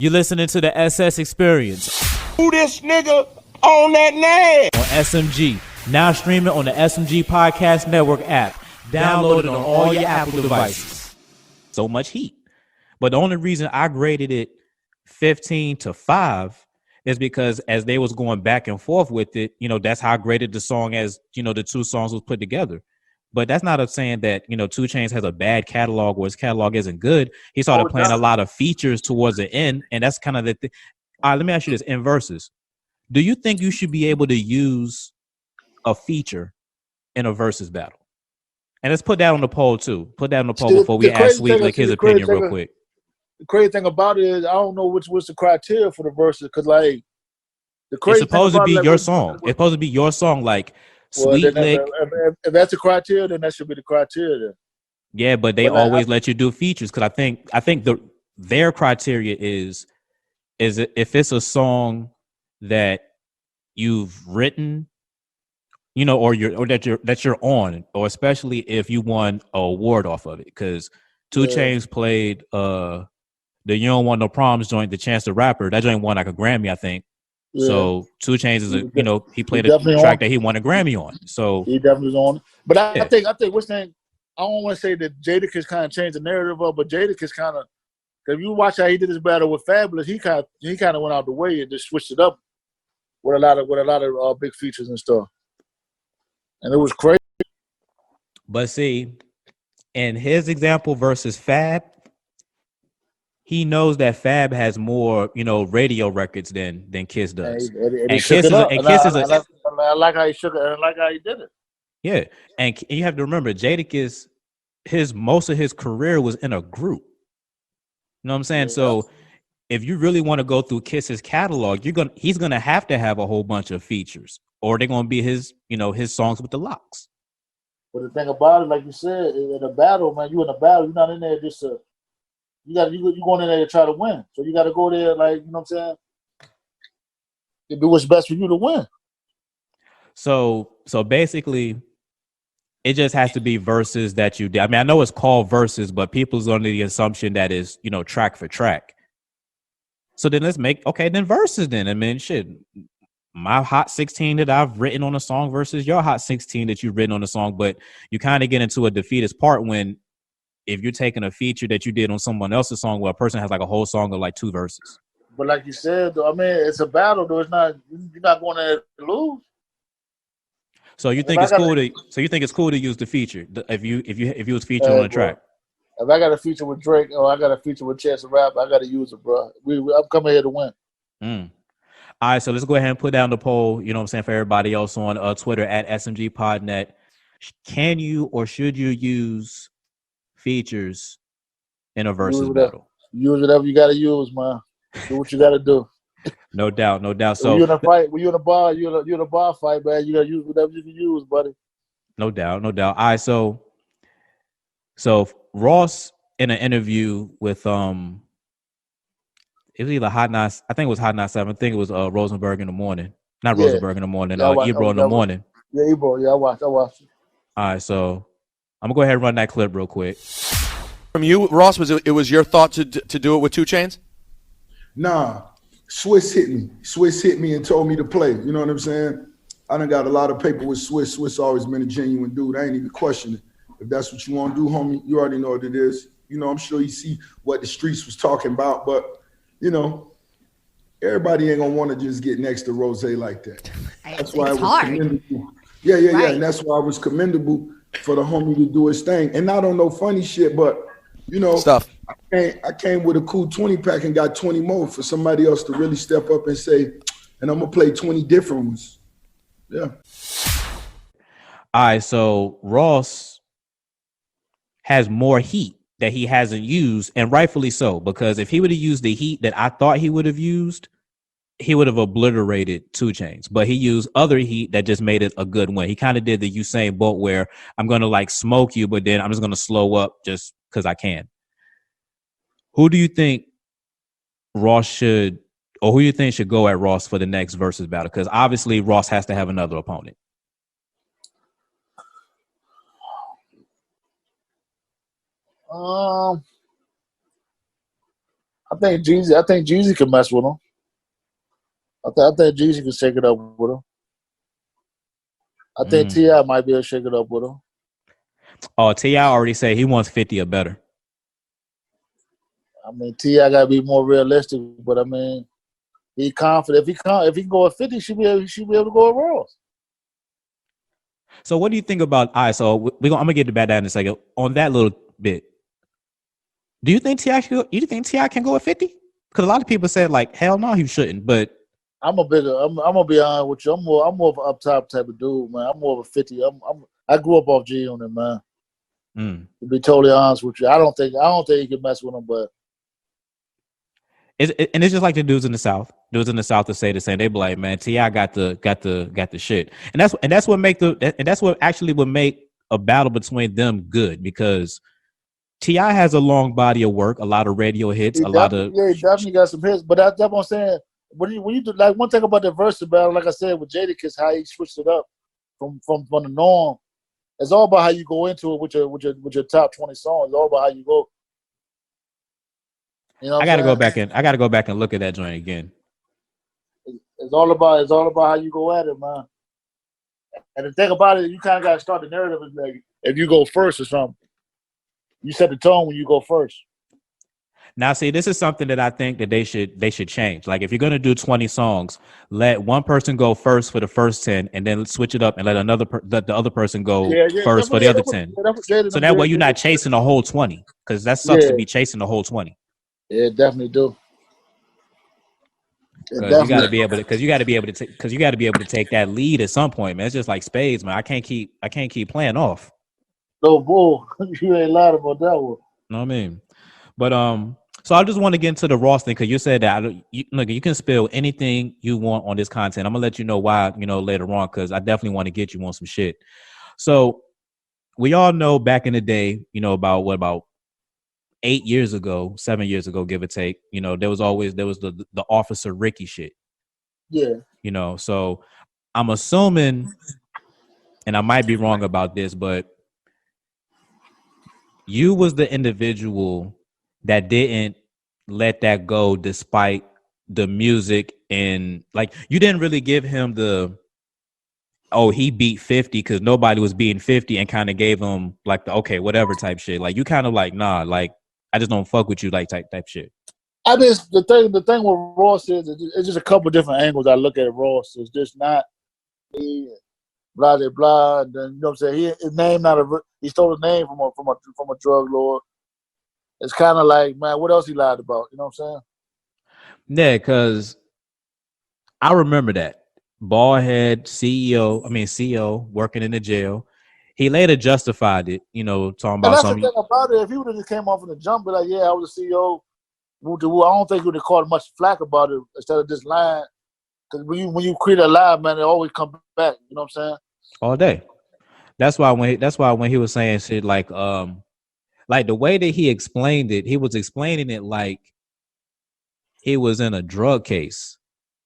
You're listening to the SS Experience. Who this nigga on that name? On SMG. Now streaming on the SMG Podcast Network app. Download it on all your Apple devices. So much heat. But the only reason I graded it 15 to 5 is because as they was going back and forth with it, that's how I graded the song as, the two songs was put together. But that's not a saying that, 2 Chainz has a bad catalog or his catalog isn't good. He started playing a lot of features towards the end. And that's kind of the thing. All right, let me ask you this. In Verzuz, do you think you should be able to use a feature in a Verzuz battle? And let's put that on the poll, too. Put that on the poll before we ask Sweet Lick his opinion real quick. The crazy thing about it is I don't know what's the criteria for the Verzuz because, like, the crazy it's supposed to be like, your song. It's supposed to be your song, like Sweet Lick. If that's the criteria, then that should be the criteria. Then. Yeah, but they always let you do features because I think their criteria is if it's a song that you've written, or that you're on, or especially if you won an award off of it. Because 2 Chainz played the You Don't Want No Problems joint, the Chance the Rapper. That joint won like a Grammy, I think. Yeah. So 2 Chainz is he played a track that he won a Grammy on. So he definitely was on it. But I think what's thing, I don't want to say that Jadakiss kind of changed the narrative up, but Jadakiss kind of, if you watch how he did his battle with Fabulous, he kind of went out the way and just switched it up with a lot of big features and stuff, and it was crazy. But see, in his example versus Fab, he knows that Fab has more, radio records than Kiss does. And Kiss is I like how he shook it, and I like how he did it. Yeah, and you have to remember, Jadakiss, most of his career was in a group. You know what I'm saying? Yeah. So if you really want to go through Kiss's catalog, he's gonna have to have a whole bunch of features, or they're gonna be his songs with the locks. But the thing about it, like you said, in a battle, man, you in a battle, you're not in there just to. You going in there to try to win. So you got to go there, like, you know what I'm saying? To do what's best for you to win. So basically, it just has to be verses that you did. I mean, I know it's called Verzuz, but people's under the assumption that is, track for track. So then let's make Verzuz then. I mean, shit. My Hot 16 that I've written on a song versus your Hot 16 that you've written on a song, but you kind of get into a defeatist part when if you're taking a feature that you did on someone else's song where a person has like a whole song of like 2 verses. But like you said, though, I mean, it's a battle, though. You're not going to lose. So you think it's cool to use the feature if you was featured on a track? If I got a feature with Drake or I got a feature with Chance the Rapper, I got to use it, bro. I'm coming here to win. All right, so let's go ahead and put down the poll, you know what I'm saying, for everybody else on Twitter at SMG Podnet. Can you or should you use features in a Verzuz battle? Use whatever you got to use, man. Do what you got to do. No doubt. So when you're in a fight, when you're in a bar, you're in a bar fight, man. You got to use whatever you can use, buddy. No doubt. All right, so Ross in an interview with it was either Hot 9, I think it was Hot 97. I think it was Rosenberg in the morning. Not Rosenberg in the morning, Ebro in the morning. Yeah, Ebro. Yeah, I watched it. All right, so I'm gonna go ahead and run that clip real quick. From you, Ross, it was your thought to do it with 2 Chainz? Nah, Swiss hit me and told me to play. You know what I'm saying? I done got a lot of paper with Swiss. Swiss always been a genuine dude. I ain't even questioning. If that's what you want to do, homie, you already know what it is. I'm sure you see what the streets was talking about, but everybody ain't gonna want to just get next to Rose like that. That's why it was commendable. Yeah, right. And that's why it was commendable for the homie to do his thing. And not on no funny shit, but stuff. I came with a cool 20 pack and got 20 more for somebody else to really step up and say, and I'm gonna play 20 different ones. Yeah. All right, so Ross has more heat that he hasn't used, and rightfully so, because if he would have used the heat that I thought he would have used, he would have obliterated 2 Chainz. But he used other heat that just made it a good win. He kind of did the Usain Bolt where I'm going to like smoke you, but then I'm just going to slow up just because I can. Who do you think Ross should, or who do you think should go at Ross for the next Verzuz battle? Because obviously Ross has to have another opponent. I think Jeezy can mess with him. I think Jeezy can shake it up with him. I think T.I. might be able to shake it up with him. Oh, T.I. already said he wants 50 or better. I mean, T.I. got to be more realistic, but I mean, he confident. If he can go at 50, he should be able to go at Ross. So what do you think about? All right, so I'm gonna get to back down in a second on that little bit. Do you think T.I. can go at 50? Because a lot of people said like, hell no, he shouldn't. But I'm gonna be honest with you. I'm more of an up top type of dude, man. I'm more of a 50. I grew up off G on him, man. To be totally honest with you, I don't think he can mess with him, but it's just like the dudes in the South. Dudes in the South to say the same. They be like, man, T.I. got the shit, and that's what actually would make a battle between them good, because T.I. has a long body of work, a lot of radio hits, he definitely got some hits. But that's what I'm saying. When you do, like, one thing about the Verzuz battle, like I said with Jadakiss, how he switched it up from the norm. It's all about how you go into it with your top 20 songs. It's all about how you go. You know, I gotta go back and look at that joint again. It's all about how you go at it, man. And the thing about it, you kind of got to start the narrative. Like, if you go first or something, you set the tone when you go first. Now, see, this is something that I think that they should change. Like, if you're gonna do 20 songs, let one person go first for the first 10, and then switch it up and let the other person go first for the other 10. So that way you're not chasing the whole 20, because that sucks to be chasing the whole 20. Yeah, it definitely do. Because you got to be able to take that lead at some point, man. It's just like spades, man. I can't keep playing off. No bull, you ain't lied about that one. Know what I mean? But so I just want to get into the Ross thing, because you said that you can spill anything you want on this content. I'm gonna let you know why, later on, because I definitely want to get you on some shit. So we all know back in the day, about 7 years ago, give or take, there was the Officer Ricky shit. Yeah. So I'm assuming, and I might be wrong about this, but you was the individual that didn't let that go despite the music, and like, you didn't really give him he beat 50 because nobody was beating 50, and kind of gave him like the okay, whatever type shit. Like, you kind of like, nah, like, I just don't fuck with you, like type shit. The thing with Ross is it's just a couple different angles I look at Ross. It's just not blah blah blah. And then, what I'm saying, his name he stole the name from a drug lord. It's kind of like, man, what else he lied about? You know what I'm saying? Yeah, because I remember that baldhead CEO working in the jail. He later justified it, talking about something. That's the thing about it. If he would have just came off in the jump, be like, yeah, I was a CEO. I don't think he would have caught much flack about it instead of just lying. Because when you create a lie, man, it always comes back. You know what I'm saying? All day. That's why when he was saying shit like the way that he explained it, he was explaining it like he was in a drug case.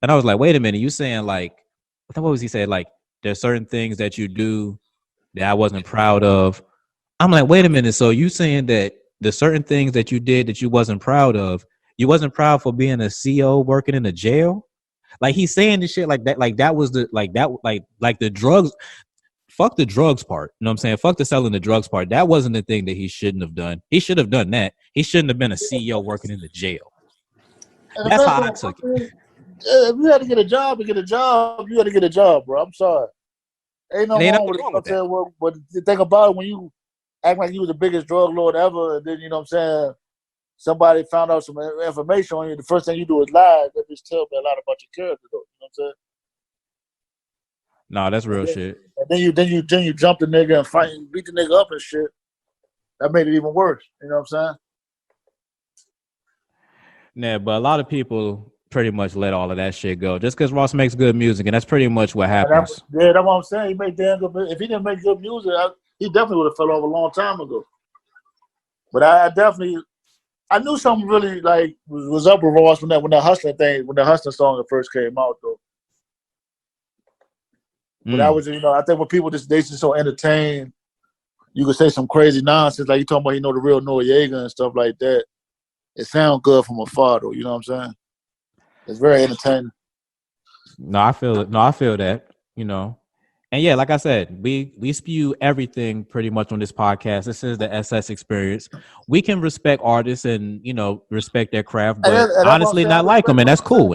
And I was like, wait a minute, you saying like, what was he saying? Like, there's certain things that you do that I wasn't proud of. I'm like, wait a minute. So you saying that the certain things that you did that you wasn't proud of, you wasn't proud for being a CEO working in a jail? Like, he's saying this shit like that. Like, that was like the drugs. Fuck the drugs part. You know what I'm saying? Fuck the selling the drugs part. That wasn't the thing that he shouldn't have done. He should have done that. He shouldn't have been a CEO working in the jail. That's how I took it. If you had to get a job, you had to get a job, bro. I'm sorry. Ain't no wrong with that. But the thing about it, when you act like you was the biggest drug lord ever, and then, you know what I'm saying, somebody found out some information on you, the first thing you do is lie. That just tells me a lot about your character, though. You know what I'm saying? No, that's real shit. And then you jump the nigga and fight and beat the nigga up and shit. That made it even worse. You know what I'm saying? Yeah, but a lot of people pretty much let all of that shit go just because Ross makes good music, and that's pretty much what happens. That's what I'm saying. He made damn good music. If he didn't make good music, he definitely would have fell off a long time ago. But I knew something really like was up with Ross when the Hustler song first came out, though. But I was, I think when people they just so entertained, you could say some crazy nonsense like you talking about, the real Noriega and stuff like that. it sounds good from afar, though. You know what I'm saying? It's very entertaining. No, I feel it. No, I feel that. And yeah, like I said, we spew everything pretty much on this podcast. This is the SS experience. We can respect artists and respect their craft, but honestly, not like them, and that's cool.